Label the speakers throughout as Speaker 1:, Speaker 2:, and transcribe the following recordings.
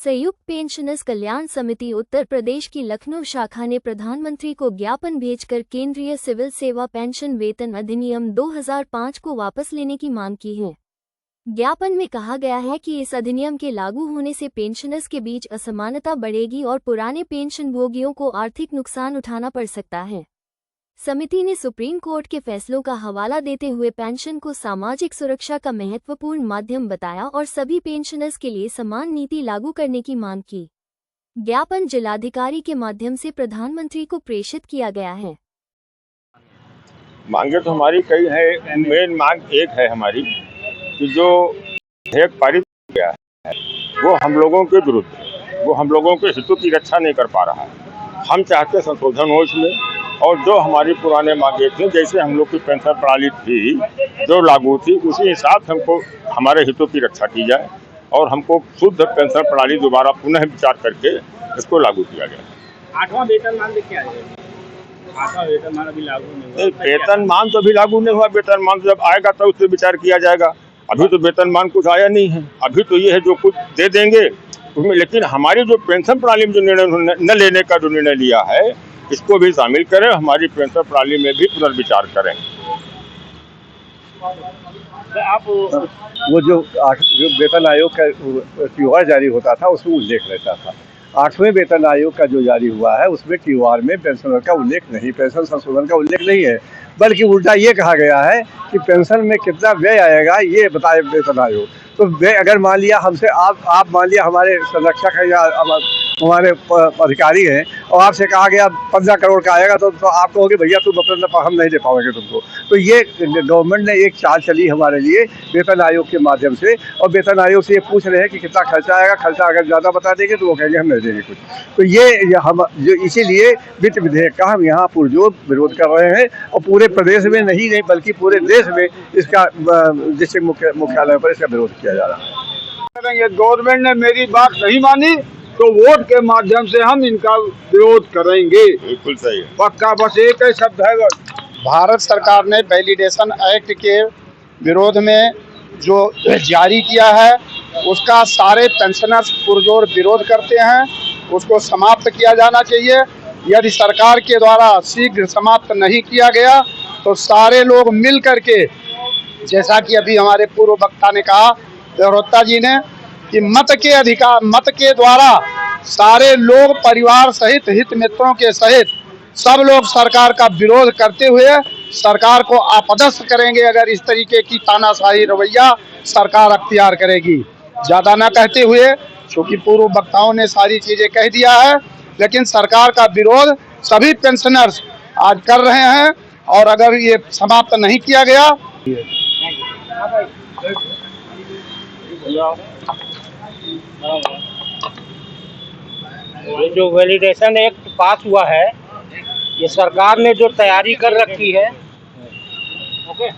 Speaker 1: संयुक्त पेंशनर्स कल्याण समिति उत्तर प्रदेश की लखनऊ शाखा ने प्रधानमंत्री को ज्ञापन भेजकर केंद्रीय सिविल सेवा पेंशन वेतन अधिनियम 2005 को वापस लेने की मांग की है। ज्ञापन में कहा गया है कि इस अधिनियम के लागू होने से पेंशनर्स के बीच असमानता बढ़ेगी और पुराने पेंशनभोगियों को आर्थिक नुकसान उठाना पड़ सकता है। समिति ने सुप्रीम कोर्ट के फैसलों का हवाला देते हुए पेंशन को सामाजिक सुरक्षा का महत्वपूर्ण माध्यम बताया और सभी पेंशनर्स के लिए समान नीति लागू करने की मांग की। ज्ञापन जिलाधिकारी के माध्यम से प्रधानमंत्री को प्रेषित किया गया है।
Speaker 2: मांगे तो हमारी कई है, मेन मांग एक है हमारी कि जो विधेयक पारित किया है वो हम लोगों के विरुद्ध, वो हम लोगों के हितों की रक्षा नहीं कर पा रहा है। हम चाहते संशोधन हो इसमें, और जो हमारी पुराने मांगे थी, जैसे हम लोग की पेंशन प्रणाली थी जो लागू थी, उसी हिसाब से हमको हमारे हितों की रक्षा की जाए और हमको शुद्ध पेंशन प्रणाली दोबारा पुनः विचार करके इसको लागू किया जाए।
Speaker 3: 8वां वेतनमान देखिए आएगा। 8वां वेतनमान अभी लागू नहीं हुआ।
Speaker 2: वेतनमान तो अभी लागू नहीं हुआ। वेतनमान जब आएगा तो उस पर विचार किया जाएगा। अभी तो वेतनमान कुछ आया नहीं है। अभी तो ये है जो कुछ दे देंगे उसमें, लेकिन हमारी जो पेंशन प्रणाली में जो निर्णय न लेने का जो निर्णय लिया है इसको भी शामिल करें, हमारी पेंशन प्रणाली में भी पुनर्विचार करें।
Speaker 3: आप
Speaker 4: वो जो वेतन आयोग का TOR जारी होता था उसमें उल्लेख रहता था। 8वें वेतन आयोग का जो जारी हुआ है उसमें TOR में पेंशनर का उल्लेख नहीं, पेंशन संशोधन का उल्लेख नहीं है, बल्कि उल्टा ये कहा गया है कि पेंशन में कितना व्यय आएगा ये बताए वेतन आयोग। तो व्यय अगर मान लिया हमसे आप मान लिया हमारे संरक्षक हैं या हमारे अधिकारी हैं और आपसे कहा गया 15 करोड़ का आएगा तो आप कहोगे भैया तुम अपना हम नहीं दे पाओगे तुमको। तो ये गवर्नमेंट ने एक चाल चली हमारे लिए वेतन आयोग के माध्यम से, और वेतन आयोग से ये पूछ रहे हैं कि कितना खर्चा आएगा। खर्चा अगर ज़्यादा बता देंगे तो वो कहेंगे हम नहीं देंगे कुछ। तो ये हम जो इसीलिए वित्त विधेयक का हम यहाँ पुरजोर विरोध कर रहे हैं, और पूरे प्रदेश में नहीं बल्कि पूरे देश में इसका डिस्ट्रिक्ट मुख्यालय पर इसका विरोध किया जा रहा है।
Speaker 5: गवर्नमेंट ने मेरी बात नहीं मानी तो वोट के माध्यम से हम इनका विरोध करेंगे।
Speaker 2: बिल्कुल सही है।
Speaker 5: पक्का, बस एक ही शब्द है।
Speaker 3: भारत सरकार ने वैलिडेशन एक्ट के विरोध में जो जारी किया है उसका सारे पेंशनर्स पुरजोर विरोध करते हैं। उसको समाप्त किया जाना चाहिए। यदि सरकार के द्वारा शीघ्र समाप्त नहीं किया गया तो सारे लोग मिल करके, जैसा कि अभी हमारे पूर्व वक्ता ने कहा, देवरोत्ता जी ने, कि मत के द्वारा सारे लोग परिवार सहित, हित मित्रों के सहित सब लोग सरकार का विरोध करते हुए सरकार को अपदस्थ करेंगे अगर इस तरीके की तानाशाही रवैया सरकार अख्तियार करेगी। ज़्यादा ना कहते हुए, क्योंकि पूर्व वक्ताओं ने सारी चीज़ें कह दिया है, लेकिन सरकार का विरोध सभी पेंशनर्स आज कर रहे हैं, और अगर ये समाप्त नहीं किया गया
Speaker 6: ये जो वैलिडेशन एक्ट पास हुआ है ये सरकार ने जो तैयारी कर रखी है। ओके,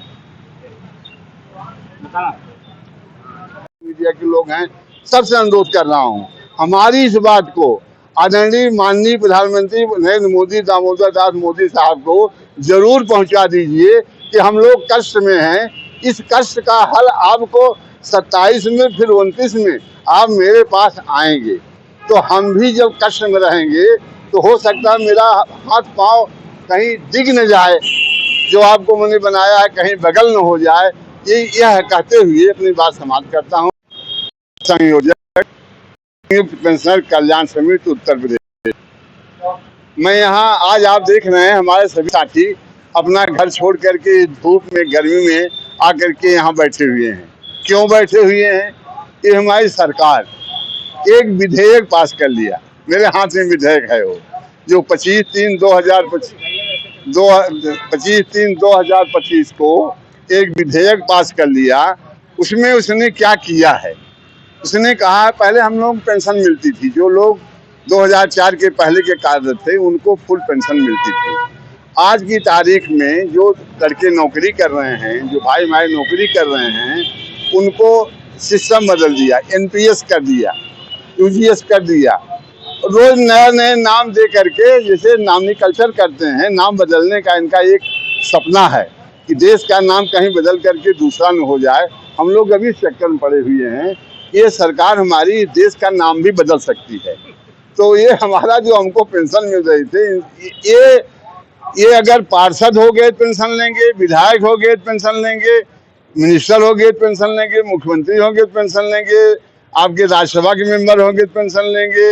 Speaker 5: मीडिया के लोग हैं, सबसे अनुरोध कर रहा हूं, हमारी इस बात को आदरणीय माननीय प्रधानमंत्री नरेंद्र मोदी, दामोदर दास मोदी साहब को जरूर पहुंचा दीजिए कि हम लोग कष्ट में हैं। इस कष्ट का हल आपको 27 में फिर 29 में आप मेरे पास आएंगे, तो हम भी जब कष्ट में रहेंगे तो हो सकता है मेरा हाथ पांव कहीं डिग न जाए, जो आपको मैंने बनाया है कहीं बगल न हो जाए। यह कहते हुए अपनी बात समाप्त करता हूँ। संयोजक पेंशनर कल्याण समिति उत्तर प्रदेश। मैं यहाँ आज आप देख रहे हैं हमारे सभी साथी अपना घर छोड़ करके धूप में गर्मी में आकर के यहाँ बैठे हुए हैं। क्यों बैठे हुए हैं? ये हमारी सरकार एक विधेयक पास कर लिया, मेरे हाथ में विधेयक है वो, जो 25/3/2025 को एक विधेयक पास कर लिया। उसमें उसने क्या किया है? उसने कहा पहले हम लोग पेंशन मिलती थी, जो लोग 2004 के पहले के कार्यरत थे उनको फुल पेंशन मिलती थी। आज की तारीख में जो लड़के नौकरी कर रहे हैं, जो भाई भाई नौकरी कर रहे हैं, उनको सिस्टम बदल दिया, NPS कर दिया, UGS कर दिया। रोज नए नाम दे करके, जैसे नामनी कल्चर करते हैं, नाम बदलने का इनका एक सपना है कि देश का नाम कहीं बदल करके दूसरा न हो जाए। हम लोग अभी चक्कर में पड़े हुए हैं ये सरकार हमारी देश का नाम भी बदल सकती है। तो ये हमारा जो हमको पेंशन मिल रही थी, ये अगर पार्षद हो गए पेंशन लेंगे, विधायक हो गए पेंशन लेंगे, मिनिस्टर हो गए पेंशन लेंगे, मुख्यमंत्री होंगे पेंशन लेंगे, आपके राज्यसभा के मेंबर होंगे पेंशन लेंगे,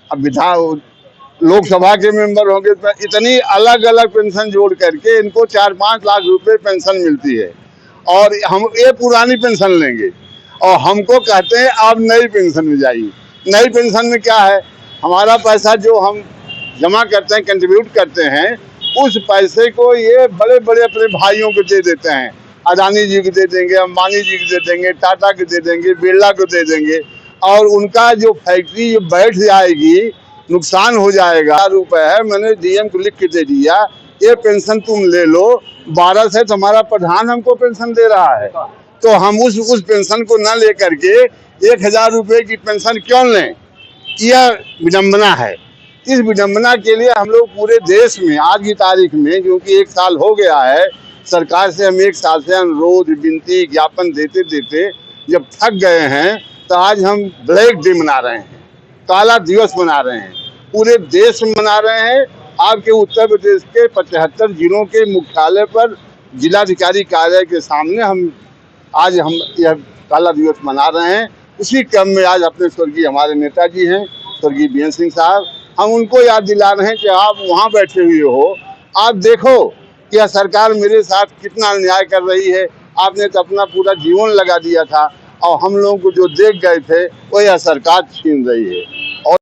Speaker 5: अब लोकसभा के मेंबर होंगे, इतनी अलग अलग पेंशन जोड़ करके इनको 4-5 लाख रुपए पेंशन मिलती है और हम ये पुरानी पेंशन लेंगे और हमको कहते हैं आप नई पेंशन में जाइए। नई पेंशन में क्या है, हमारा पैसा जो हम जमा करते हैं, कंट्रीब्यूट करते हैं, उस पैसे को ये बड़े बड़े अपने भाइयों को दे देते हैं। अदानी जी को दे देंगे, अंबानी जी को दे देंगे, टाटा को दे देंगे, बिरला को दे देंगे और उनका जो फैक्ट्री जो बैठ जाएगी, नुकसान हो जाएगा। रुपए है, मैंने डीएम को लिख के दे दिया, ये पेंशन तुम ले लो। 12 से तुम्हारा प्रधान हमको पेंशन दे रहा है, तो हम उस पेंशन को न लेकर के 1000 रुपए की पेंशन क्यों लें? यह विडम्बना है। इस विडम्बना के लिए हम लोग पूरे देश में आज की तारीख में, क्योंकि 1 साल हो गया है, सरकार से हम 1 साल से अनुरोध, विनती, ज्ञापन देते देते जब थक गए हैं, तो आज हम ब्लैक डे मना रहे हैं, काला दिवस मना रहे हैं, पूरे देश में मना रहे हैं। आपके उत्तर प्रदेश के 75 जिलों के मुख्यालय पर, जिलाधिकारी कार्यालय के सामने हम यह काला दिवस मना रहे हैं। उसी क्रम में आज अपने स्वर्गीय हमारे नेताजी हैं, स्वर्गीय बीएन सिंह साहब, हम उनको याद दिला रहे हैं कि आप वहाँ बैठे हुए हो, आप देखो कि यह सरकार मेरे साथ कितना अन्याय कर रही है। आपने तो अपना पूरा जीवन लगा दिया था और हम लोगों को जो देख गए थे वो यह सरकार छीन रही है। और